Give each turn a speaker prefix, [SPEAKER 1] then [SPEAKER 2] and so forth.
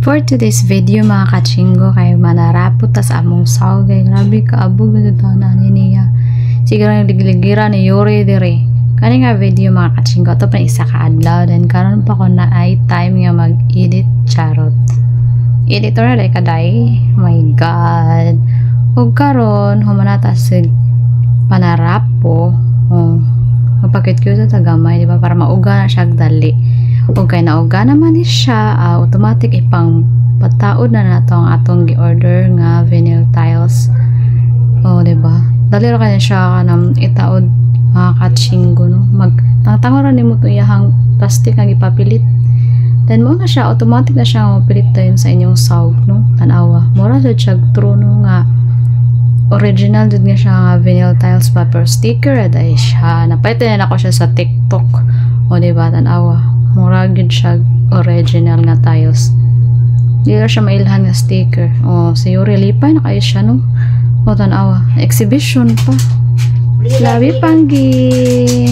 [SPEAKER 1] For today's video mga kachinggo kay manarapot tas among sawgay grabe kaabog na na niya siguro yung ligligira ni Yuri dire kani nga video mga kachinggo to pa isa ka adlaw then karon pa ko na ay time nga mag-edit charot editor na kaday my god ug karon humanata sig panarapo mapakit ko sa tagamay di ba para mauga na siya dali ug kay nauga naman ni siya automatic ipang pataod na nato ang atong gi-order nga vinyl tiles di ba dali ra kay siya kanang itaod mga kachinggo no magtangtango ra nimo to iyang plastic nga gipapilit then mo na siya automatic na siya mapilit tayo sa inyong sawg no tanawa mura jud siya true no nga original jud nga siya nga vinyl tiles paper sticker aday siya napaitan na ako siya sa TikTok di ba tanawa mura gid siya original nga tiles di ra siya mailhan nga sticker si Yuri lipay na kayo siya no tanawa exhibition pa labi panggi